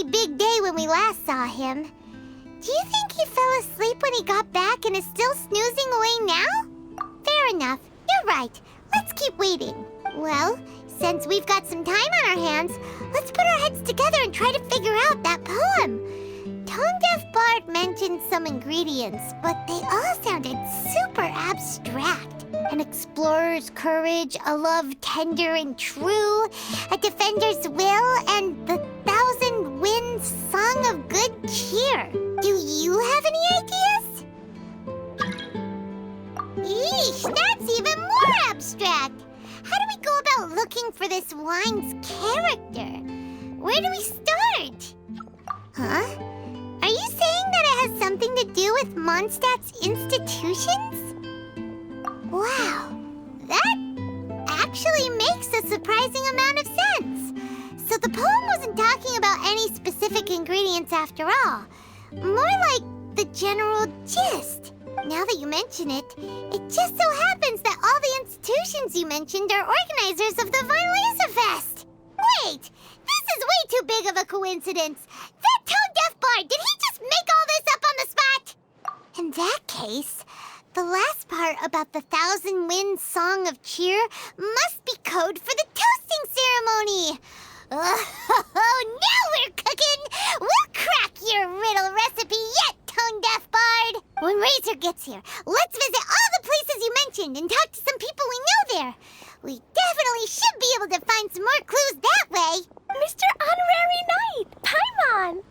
pretty big day when we last saw him. Do you think he fell asleep when he got back and is still snoozing away now? Fair enough. You're right. Let's keep waiting. Well, since we've got some time on our hands, let's put our heads together and try to figure out that poem. Tone Deaf Bard mentioned some ingredients, but they all sounded super abstract. An explorer's courage, a love tender and true, a defender's will, and the thousand winds song of good cheer. Do you have any ideas? Eesh, that's even more abstract. How do we go about looking for this wine's character? Where do we start? Huh? Are you saying that it has something to do with Mondstadt's institutions? Wow, that actually makes a surprising amount of sense. So the poem wasn't talking about any specific ingredients after all. More like the general gist. Now that you mention it, it just so happens that all the institutions you mentioned are organizers of the Vine Laser Fest. Wait, this is way too big of a coincidence. That Tone Deaf Bard, did he just make all this up on the spot? In that case, the last part about the Thousand Winds Song of Cheer must be code for the toasting ceremony. Oh, now we're cooking! We'll crack your riddle recipe yet, Tone Deaf Bard! When Razor gets here, let's visit all the places you mentioned and talk to some people we know there. We definitely should be able to find some more clues that way. Mr. Honorary Knight, Paimon!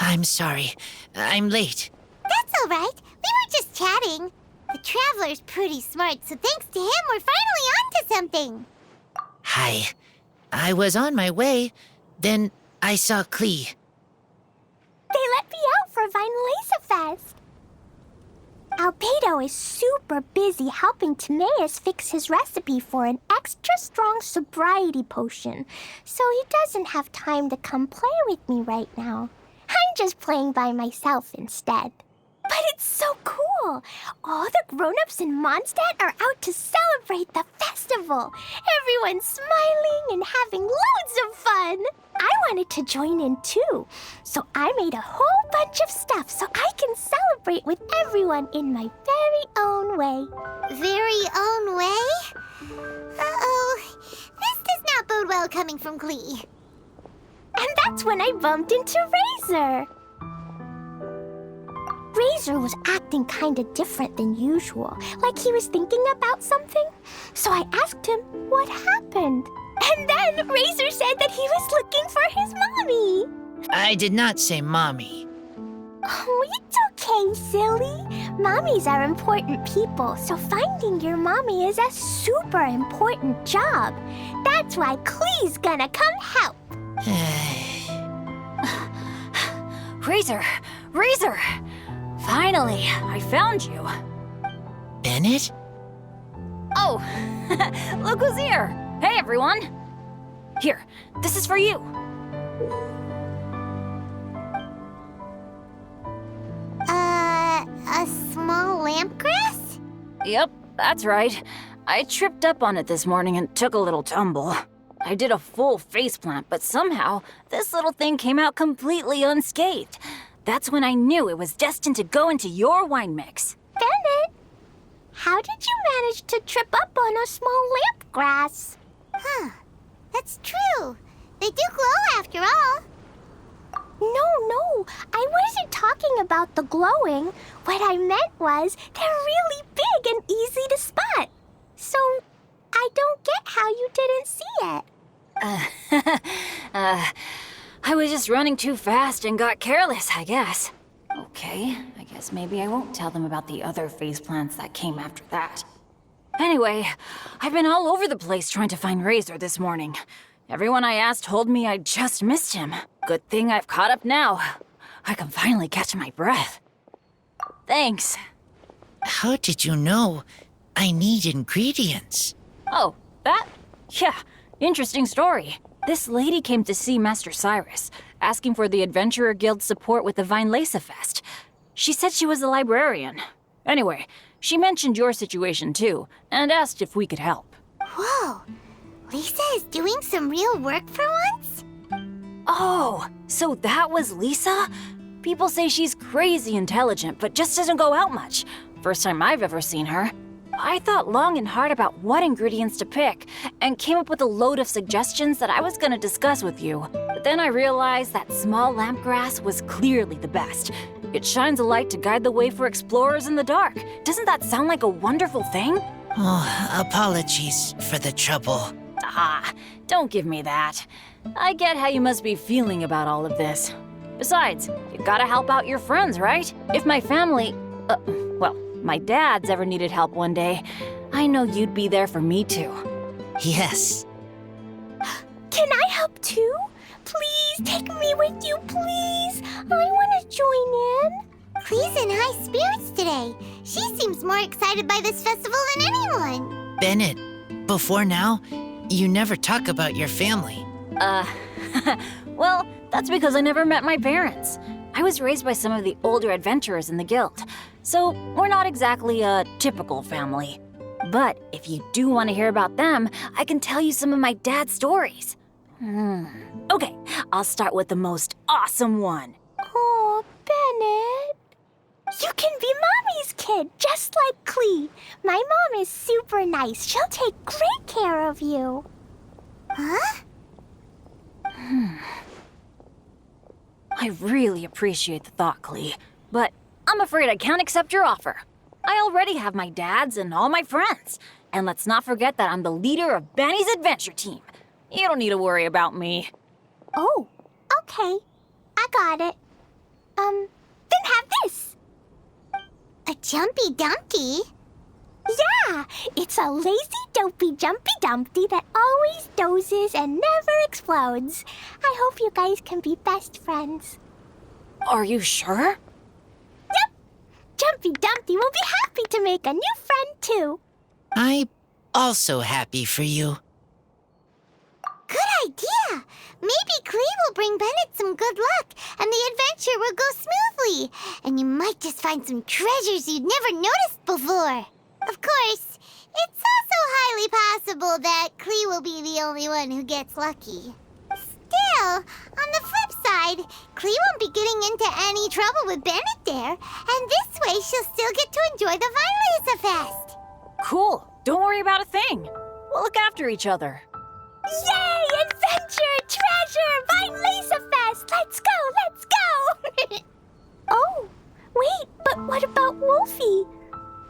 I'm sorry. I'm late. That's all right. We were just chatting. The Traveler's pretty smart, so thanks to him, we're finally onto something. Hi. I was on my way. Then I saw Klee. They let me out for Vine Laser Fest. Albedo is super busy helping Timaeus fix his recipe for an extra strong sobriety potion, so he doesn't have time to come play with me right now. I'm just playing by myself instead. But it's so cool! All the grown-ups in Mondstadt are out to celebrate the festival. Everyone's smiling and having loads of fun. I wanted to join in too, so I made a whole bunch of stuff so I can celebrate with everyone in my very own way. Very own way? Uh-oh. This does not bode well coming from Klee. And that's when I bumped into Razor. Razor was acting kind of different than usual, like he was thinking about something. So I asked him what happened. And then Razor said that he was looking for his mommy. I did not say mommy. Oh, it's okay, silly. Mommies are important people, so finding your mommy is a super important job. That's why Klee's gonna come help. Razor! Razor! Finally, I found you. Bennett? Oh, look who's here. Hey, everyone. Here, this is for you. A small lampgrass? Yep, that's right. I tripped up on it this morning and took a little tumble. I did a full faceplant, but somehow this little thing came out completely unscathed. That's when I knew it was destined to go into your wine mix. Bennett, how did you manage to trip up on a small lampgrass? Huh. That's true. They do glow after all. No, I wasn't talking about the glowing. What I meant was they're really big and easy to spot. So I don't get how you didn't see it. I was just running too fast and got careless, I guess. Okay, I guess maybe I won't tell them about the other faceplants that came after that. Anyway, I've been all over the place trying to find Razor this morning. Everyone I asked told me I just missed him. Good thing I've caught up now. I can finally catch my breath. Thanks. How did you know I need ingredients? Oh, that? Yeah, interesting story. This lady came to see Master Cyrus, asking for the Adventurer Guild's support with the Vine Laser Fest. She said she was a librarian. Anyway, she mentioned your situation too, and asked if we could help. Whoa. Lisa is doing some real work for once? Oh, so that was Lisa? People say she's crazy intelligent, but just doesn't go out much. First time I've ever seen her. I thought long and hard about what ingredients to pick, and came up with a load of suggestions that I was gonna discuss with you. But then I realized that small lamp grass was clearly the best. It shines a light to guide the way for explorers in the dark. Doesn't that sound like a wonderful thing? Oh, apologies for the trouble. Ah, don't give me that. I get how you must be feeling about all of this. Besides, you gotta help out your friends, right? If my family, my dad's ever needed help one day, I know you'd be there for me too. Yes. Can I help too? Please take me with you, please. I want to join in. Clee's in high spirits today. She seems more excited by this festival than anyone. Bennett, before now, you never talk about your family. Well, that's because I never met my parents. I was raised by some of the older adventurers in the guild, so we're not exactly a typical family. But if you do want to hear about them, I can tell you some of my dad's stories. Okay, I'll start with the most awesome one. Oh, Bennett. You can be Mommy's kid, just like Clee. My mom is super nice. She'll take great care of you. Huh? I really appreciate the thought, Clee, but I'm afraid I can't accept your offer. I already have my dad's and all my friends. And let's not forget that I'm the leader of Benny's adventure team. You don't need to worry about me. Oh, okay. I got it. Then have this. A Jumpy Dumpty? Yeah, it's a lazy, dopey, jumpy dumpty that always dozes and never explodes. I hope you guys can be best friends. Are you sure? Yep. Jumpy Dumpty will be happy to make a new friend, too. I'm also happy for you. Good idea. Maybe Clee will bring Bennett some good luck, and the adventure will go smoothly. And you might just find some treasures you'd never noticed before. Of course, it's also highly possible that Clee will be the only one who gets lucky. Still, on the flip side, Clee won't be getting into any trouble with Bennett there, and this way she'll still get to enjoy the Vine Laser Fest. Cool. Don't worry about a thing. We'll look after each other. Yay! Adventure! Treasure! Vine Laser Fest! Let's go! Let's go! Oh, wait, but what about Wolfie?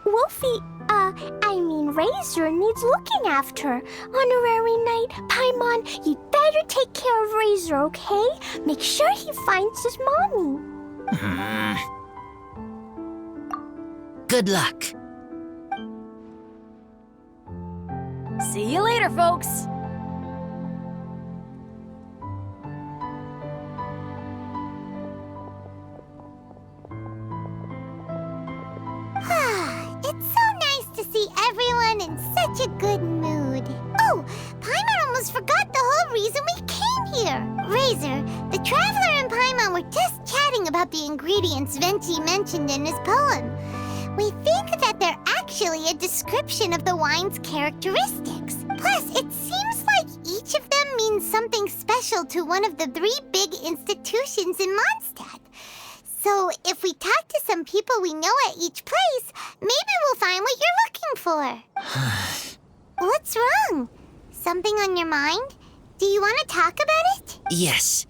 Wolfie, Razor needs looking after. Honorary Knight, Paimon, you'd better take care of Razor, okay? Make sure he finds his mommy. Good luck. See you later, folks. It's so nice to see everyone in such a good mood. Oh, Paimon almost forgot the whole reason we came here. Razor, the Traveler and Paimon were just chatting about the ingredients Venti mentioned in his poem. We think that they're actually a description of the wine's characteristics. Plus, it seems like each of them means something special to one of the 3 big institutions in Mondstadt. So if we talk to some people we know at each place, maybe we'll find what you're looking for. What's wrong? Something on your mind? Do you want to talk about it? Yes.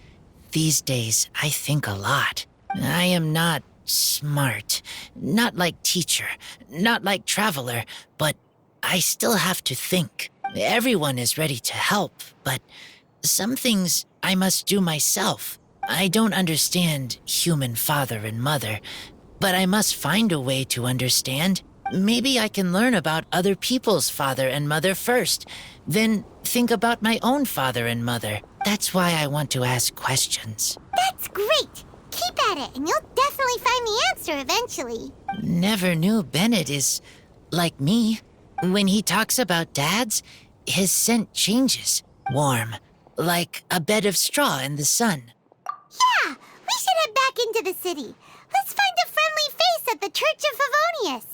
These days, I think a lot. I am not smart. Not like teacher. Not like traveler. But I still have to think. Everyone is ready to help, but some things I must do myself. I don't understand human father and mother, but I must find a way to understand. Maybe I can learn about other people's father and mother first, then think about my own father and mother. That's why I want to ask questions. That's great. Keep at it, and you'll definitely find the answer eventually. Never knew Bennett is like me. When he talks about dads, his scent changes. Warm, like a bed of straw in the sun. Yeah, we should head back into the city. Let's find a friendly face at the Church of Favonius.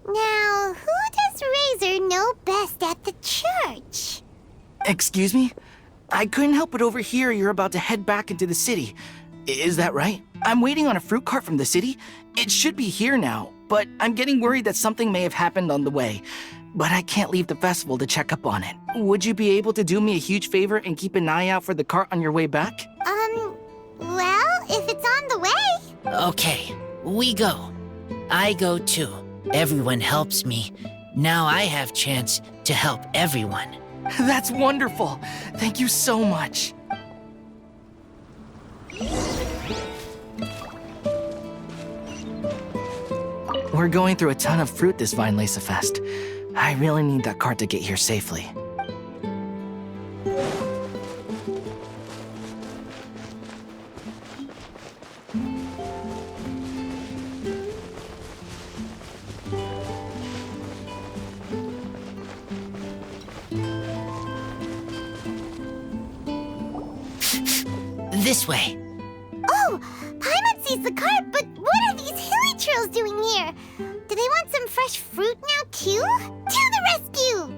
Now, who does Razor know best at the church? Excuse me? I couldn't help but overhear you're about to head back into the city. Is that right? I'm waiting on a fruit cart from the city. It should be here now, but I'm getting worried that something may have happened on the way. But I can't leave the festival to check up on it. Would you be able to do me a huge favor and keep an eye out for the cart on your way back? Well, if it's on the way. Okay, we go. I go too. Everyone helps me. Now I have chance to help everyone. That's wonderful. Thank you so much. We're going through a ton of fruit this Vinelesa Fest. I really need that cart to get here safely. This way. Oh, Paimon sees the cart, but what are these hilly trails doing here? Do they want some fresh fruit now, too? To the rescue!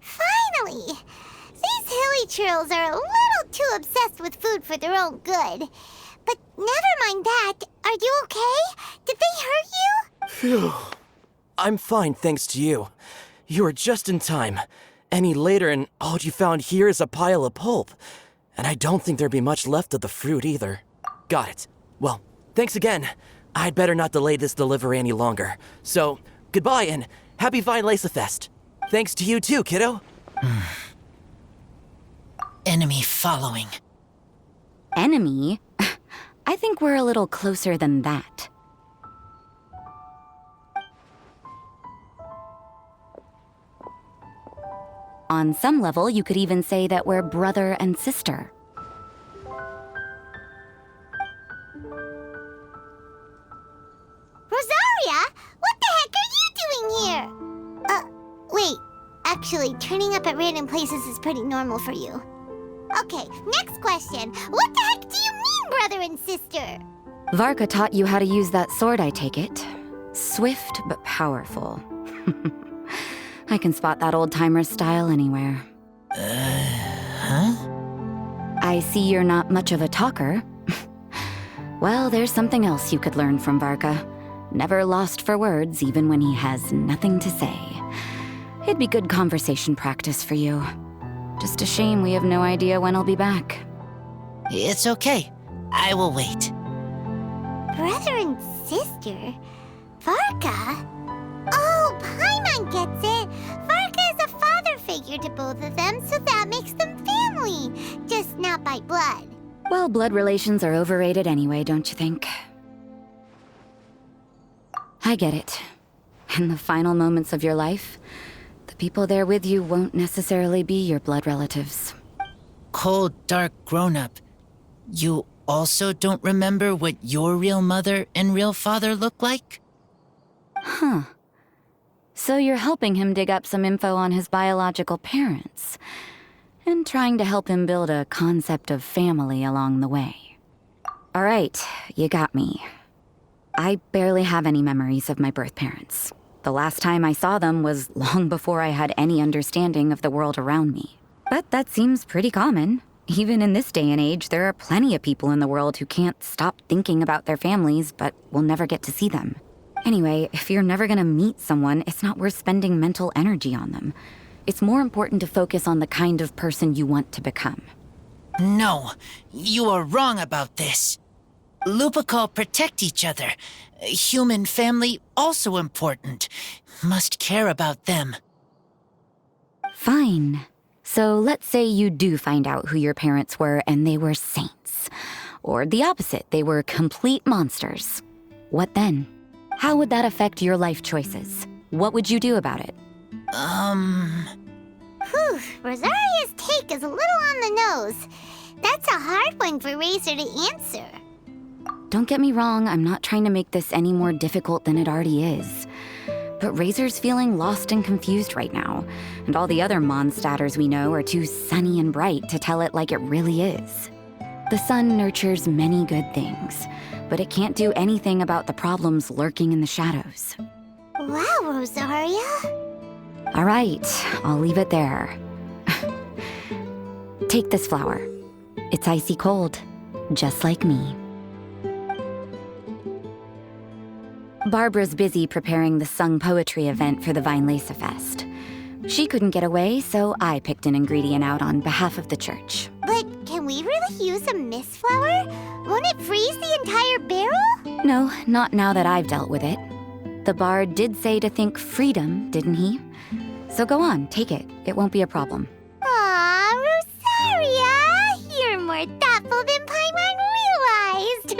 Finally! These hilly trails are a little too obsessed with food for their own good. But never mind that. Are you okay? Did they hurt you? Phew. I'm fine, thanks to you. You were just in time. Any later and all you found here is a pile of pulp. And I don't think there'd be much left of the fruit either. Got it. Well, thanks again. I'd better not delay this delivery any longer. So, goodbye and happy Vinelesa Fest. Thanks to you too, kiddo. Enemy following. Enemy? I think we're a little closer than that. On some level, you could even say that we're brother and sister. Rosaria? What the heck are you doing here? Wait. Actually, turning up at random places is pretty normal for you. Okay, next question. What the heck do you mean, brother and sister? Varka taught you how to use that sword, I take it. Swift but powerful. I can spot that old-timer's style anywhere. Huh? I see you're not much of a talker. Well, there's something else you could learn from Varka. Never lost for words, even when he has nothing to say. It'd be good conversation practice for you. Just a shame we have no idea when he'll be back. It's okay. I will wait. Brother and sister? Varka? Oh, Paimon gets it. Varka is a father figure to both of them, so that makes them family. Just not by blood. Well, blood relations are overrated anyway, don't you think? I get it. In the final moments of your life, the people there with you won't necessarily be your blood relatives. Cold, dark grown-up. You also don't remember what your real mother and real father look like? Huh. So you're helping him dig up some info on his biological parents, and trying to help him build a concept of family along the way. All right, you got me. I barely have any memories of my birth parents. The last time I saw them was long before I had any understanding of the world around me. But that seems pretty common. Even in this day and age, there are plenty of people in the world who can't stop thinking about their families, but will never get to see them. Anyway, if you're never gonna meet someone, it's not worth spending mental energy on them. It's more important to focus on the kind of person you want to become. No, you are wrong about this. Lupical protect each other. Human family also important. Must care about them. Fine. So let's say you do find out who your parents were and they were saints. Or the opposite, they were complete monsters. What then? How would that affect your life choices? What would you do about it? Whew, Rosaria's take is a little on the nose. That's a hard one for Razor to answer. Don't get me wrong, I'm not trying to make this any more difficult than it already is. But Razor's feeling lost and confused right now, and all the other Mondstadters we know are too sunny and bright to tell it like it really is. The sun nurtures many good things, but it can't do anything about the problems lurking in the shadows. Wow, Rosaria. All right, I'll leave it there. Take this flower. It's icy cold, just like me. Barbara's busy preparing the sung poetry event for the Weinlese Fest. She couldn't get away, so I picked an ingredient out on behalf of the church. But can we really use a mist flower? Won't it freeze the entire barrel? No, not now that I've dealt with it. The bard did say to think freedom, didn't he? So go on, take it. It won't be a problem. Aw, Rosaria! You're more thoughtful than Paimon realized.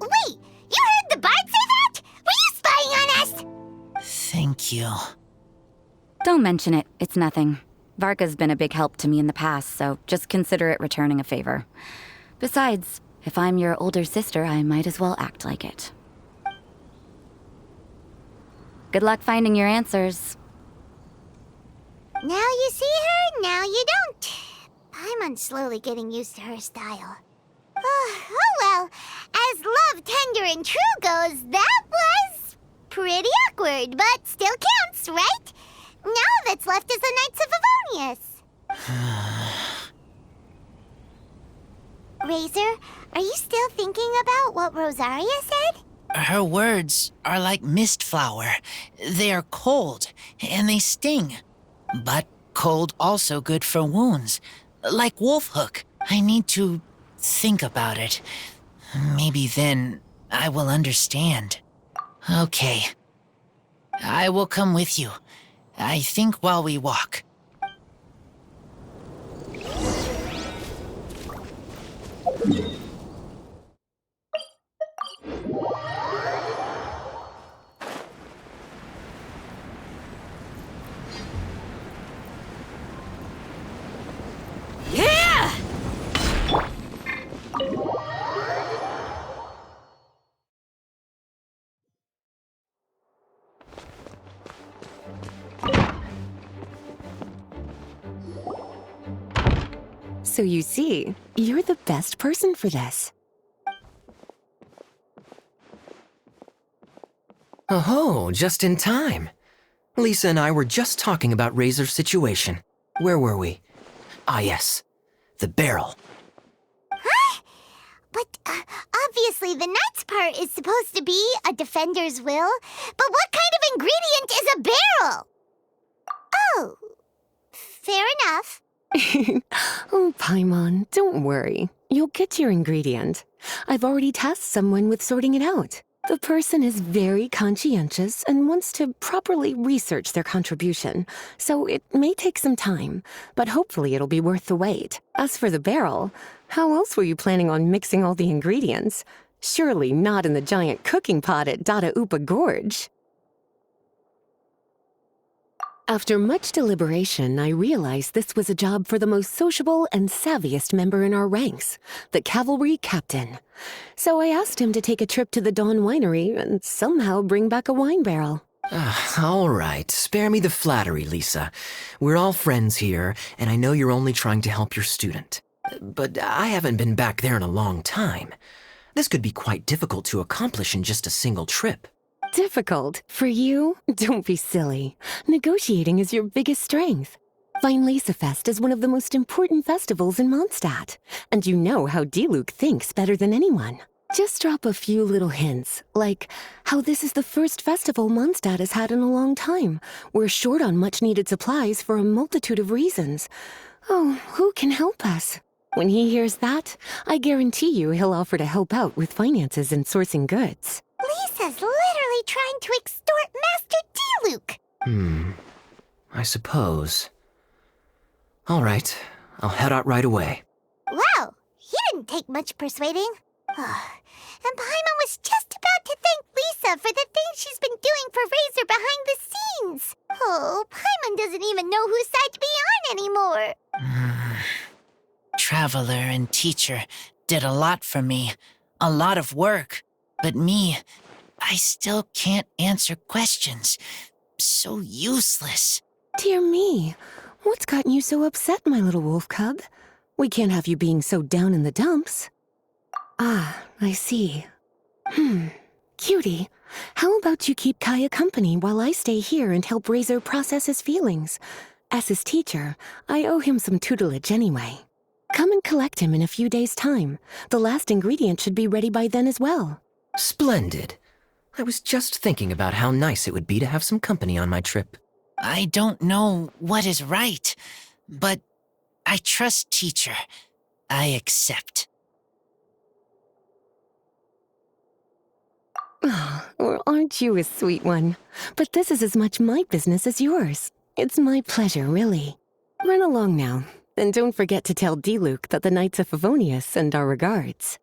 Wait! You heard the bard say that? Were you spying on us? Thank you. Don't mention it. It's nothing. Varka's been a big help to me in the past, so just consider it returning a favor. Besides, if I'm your older sister, I might as well act like it. Good luck finding your answers. Now you see her, now you don't. Paimon's slowly getting used to her style. Oh well, as love, tender, and true goes, that was pretty awkward, but still counts, right? Now all that's left is the Knights of Favonius. Razor, are you still thinking about what Rosaria said? Her words are like mist flower. They are cold, and they sting. But cold also good for wounds. Like Wolfhook. I need to think about it. Maybe then I will understand. Okay. I will come with you. I think while we walk. So you see, you're the best person for this. Oh, just in time. Lisa and I were just talking about Razor's situation. Where were we? Ah, yes. The barrel. Huh? But obviously the Knight's part is supposed to be a defender's will. But what kind of ingredient is a barrel? Oh, fair enough. Oh, Paimon, don't worry. You'll get your ingredient. I've already tasked someone with sorting it out. The person is very conscientious and wants to properly research their contribution, so it may take some time, but hopefully it'll be worth the wait. As for the barrel, how else were you planning on mixing all the ingredients? Surely not in the giant cooking pot at Dada Upa Gorge. After much deliberation, I realized this was a job for the most sociable and savviest member in our ranks, the cavalry captain. So I asked him to take a trip to the Dawn Winery and somehow bring back a wine barrel. All right, spare me the flattery, Lisa. We're all friends here, and I know you're only trying to help your student. But I haven't been back there in a long time. This could be quite difficult to accomplish in just a single trip. Difficult? For you? Don't be silly. Negotiating is your biggest strength. Vinelasafest is one of the most important festivals in Mondstadt, and you know how Diluc thinks better than anyone. Just drop a few little hints, like how this is the first festival Mondstadt has had in a long time. We're short on much-needed supplies for a multitude of reasons. Oh, who can help us? When he hears that, I guarantee you he'll offer to help out with finances and sourcing goods. Lisa's literally trying to extort Master Diluc. I suppose. All right, I'll head out right away. Wow, he didn't take much persuading. And Paimon was just about to thank Lisa for the things she's been doing for Razor behind the scenes. Oh, Paimon doesn't even know whose side to be on anymore. Traveler and teacher did a lot for me. A lot of work. But me, I still can't answer questions. So useless. Dear me, what's gotten you so upset, my little wolf cub? We can't have you being so down in the dumps. Ah, I see. Cutie, how about you keep Kaya company while I stay here and help Razor process his feelings? As his teacher, I owe him some tutelage anyway. Come and collect him in a few days' time. The last ingredient should be ready by then as well. Splendid. I was just thinking about how nice it would be to have some company on my trip. I don't know what is right, but I trust teacher. I accept. Or aren't you a sweet one? But this is as much my business as yours. It's my pleasure, really. Run along now, and don't forget to tell Diluc that the Knights of Favonius send our regards.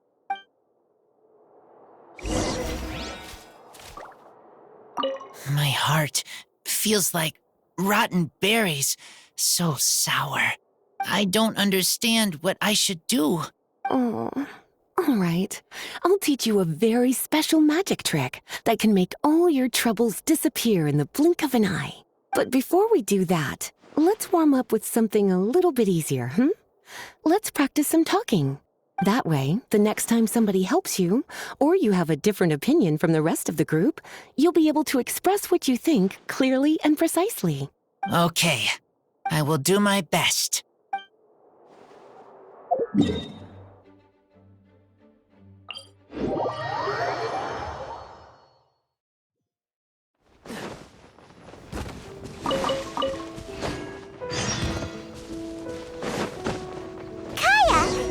My heart feels like rotten berries, so sour. I don't understand what I should do. Oh, all right. I'll teach you a very special magic trick that can make all your troubles disappear in the blink of an eye. But before we do that, let's warm up with something a little bit easier, Let's practice some talking. That way, the next time somebody helps you, or you have a different opinion from the rest of the group, you'll be able to express what you think clearly and precisely. Okay, I will do my best.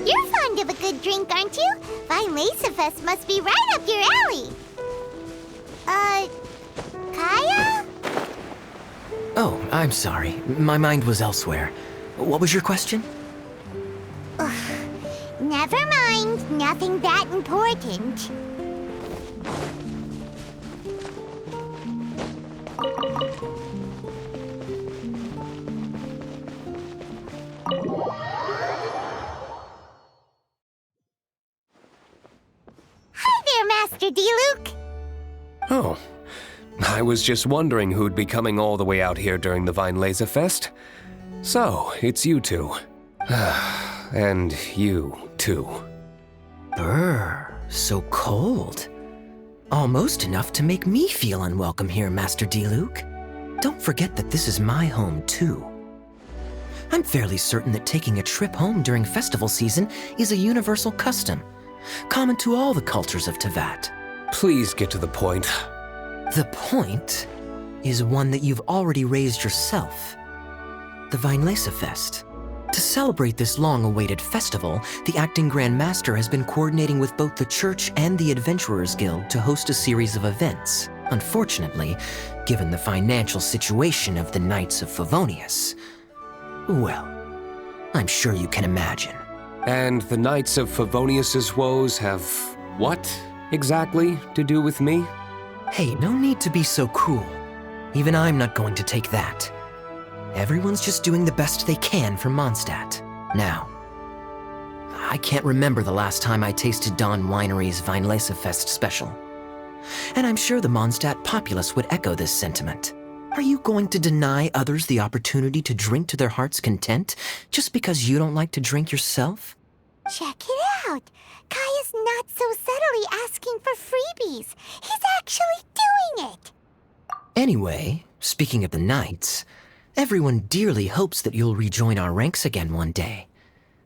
You're fond of a good drink, aren't you? Vinelasafest must be right up your alley. Kaya? Oh, I'm sorry. My mind was elsewhere. What was your question? Never mind. Nothing that important. Hi there, Master Diluc. Oh, I was just wondering who'd be coming all the way out here during the Vinelasafest. So, it's you two. And you, too. Brr, so cold. Almost enough to make me feel unwelcome here, Master Diluc. Don't forget that this is my home, too. I'm fairly certain that taking a trip home during festival season is a universal custom, common to all the cultures of Teyvat. Please get to the point. The point is one that you've already raised yourself. The Vinelasafest. To celebrate this long-awaited festival, the Acting Grand Master has been coordinating with both the Church and the Adventurers Guild to host a series of events. Unfortunately, given the financial situation of the Knights of Favonius, well, I'm sure you can imagine. And the Knights of Favonius's woes have what, exactly, to do with me? Hey, no need to be so cruel. Even I'm not going to take that. Everyone's just doing the best they can for Mondstadt. Now, I can't remember the last time I tasted Dawn Winery's Vinelasafest special. And I'm sure the Mondstadt populace would echo this sentiment. Are you going to deny others the opportunity to drink to their heart's content just because you don't like to drink yourself? Check it out. Kaya's not so subtly asking for freebies. He's actually doing it. Anyway, speaking of the Knights, Everyone dearly hopes that you'll rejoin our ranks again one day.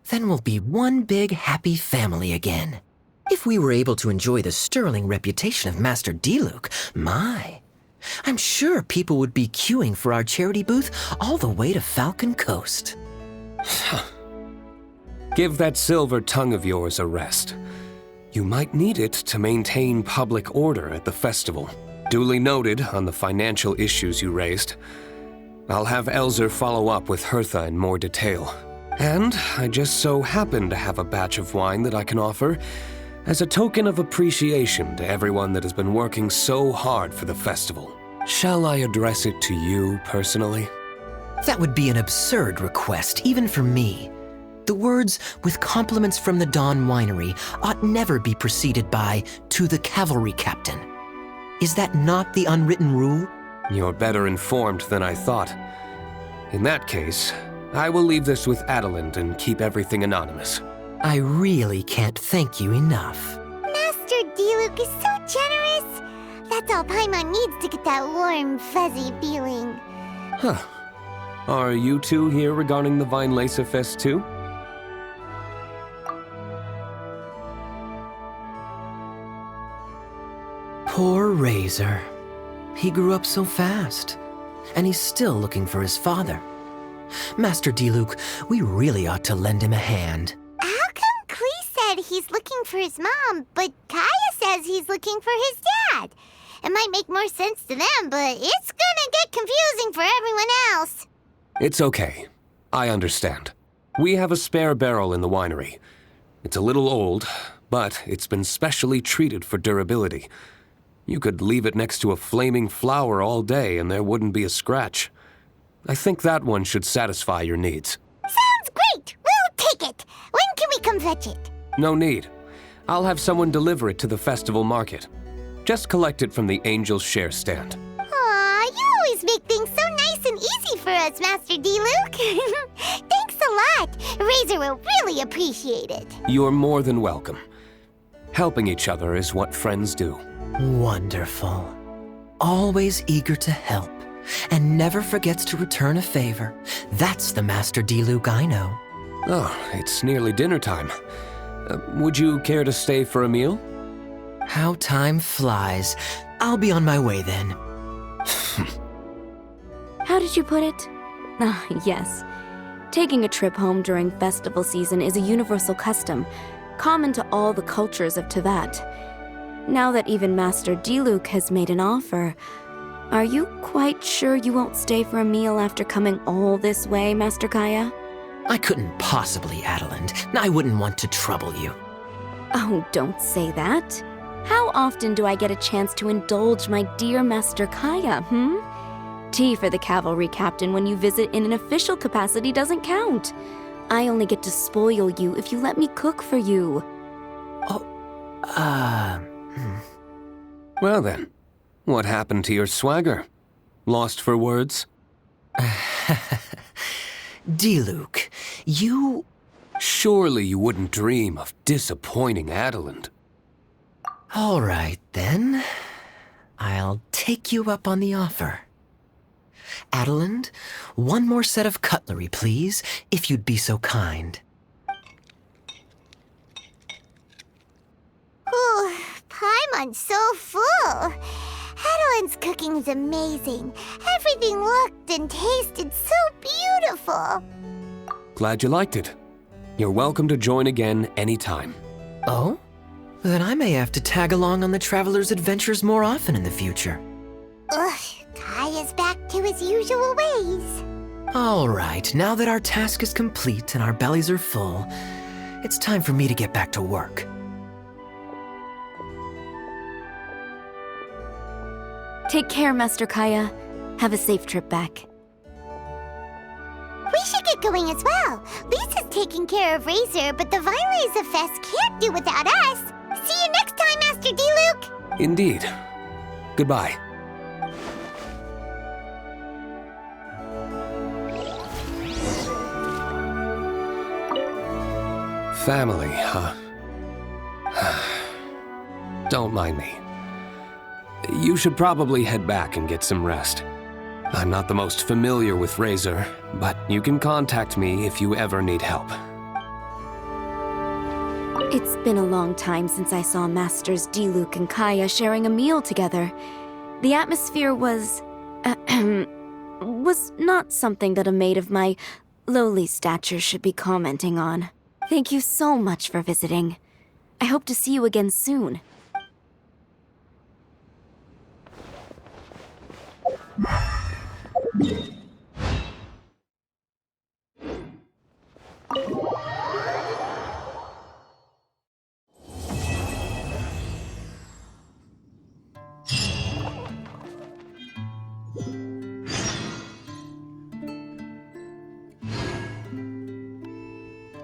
Then we'll be one big happy family again. If we were able to enjoy the sterling reputation of Master Diluc, my, I'm sure people would be queuing for our charity booth all the way to Falcon Coast. Give that silver tongue of yours a rest. You might need it to maintain public order at the festival. Duly noted on the financial issues you raised. I'll have Elzer follow up with Hertha in more detail. And I just so happen to have a batch of wine that I can offer as a token of appreciation to everyone that has been working so hard for the festival. Shall I address it to you personally? That would be an absurd request, even for me. The words, with compliments from the Dawn Winery, ought never be preceded by, to the cavalry captain. Is that not the unwritten rule? You're better informed than I thought. In that case, I will leave this with Adelind and keep everything anonymous. I really can't thank you enough. Master Diluc is so generous. That's all Paimon needs to get that warm, fuzzy feeling. Huh. Are you two here regarding the Weinlese Fest too? Poor Razor. He grew up so fast, and he's still looking for his father. Master Diluc, we really ought to lend him a hand. How come Klee said he's looking for his mom, but Kaya says he's looking for his dad? It might make more sense to them, but it's gonna get confusing for everyone else. It's okay. I understand. We have a spare barrel in the winery. It's a little old, but it's been specially treated for durability. You could leave it next to a flaming flower all day and there wouldn't be a scratch. I think that one should satisfy your needs. Sounds great! We'll take it! When can we come fetch it? No need. I'll have someone deliver it to the festival market. Just collect it from the Angel's Share stand. Aw, you always make things so nice and easy for us, Master Diluc. Thanks a lot. Razor will really appreciate it. You're more than welcome. Helping each other is what friends do. Wonderful. Always eager to help, and never forgets to return a favor. That's the Master Diluc I know. Oh, it's nearly dinner time. Would you care to stay for a meal? How time flies. I'll be on my way then. How did you put it? Ah, yes. Taking a trip home during festival season is a universal custom, common to all the cultures of Teyvat. Now that even Master Diluc has made an offer, are you quite sure you won't stay for a meal after coming all this way, Master Kaya? I couldn't possibly, Adelind. I wouldn't want to trouble you. Oh, don't say that. How often do I get a chance to indulge my dear Master Kaya, Tea for the cavalry captain when you visit in an official capacity doesn't count. I only get to spoil you if you let me cook for you. Well then, what happened to your swagger? Lost for words? Diluc, you... Surely you wouldn't dream of disappointing Adelind. All right, then. I'll take you up on the offer. Adelind, one more set of cutlery, please, if you'd be so kind. Ooh, Paimon's so full. Adelind's cooking is amazing. Everything looked and tasted so beautiful. Glad you liked it. You're welcome to join again anytime. Oh? Then I may have to tag along on the Traveler's Adventures more often in the future. Ugh, Kaya's back to his usual ways. All right, now that our task is complete and our bellies are full, it's time for me to get back to work. Take care, Master Kaya. Have a safe trip back. We should get going as well. Lisa's taking care of Razor, but the Weinlese Fest can't do without us. See you next time, Master Diluc. Indeed. Goodbye. Family, huh? Don't mind me. You should probably head back and get some rest. I'm not the most familiar with Razor, but you can contact me if you ever need help. It's been a long time since I saw Masters Diluc and Kaya sharing a meal together. The atmosphere was not something that a maid of my lowly stature should be commenting on. Thank you so much for visiting. I hope to see you again soon.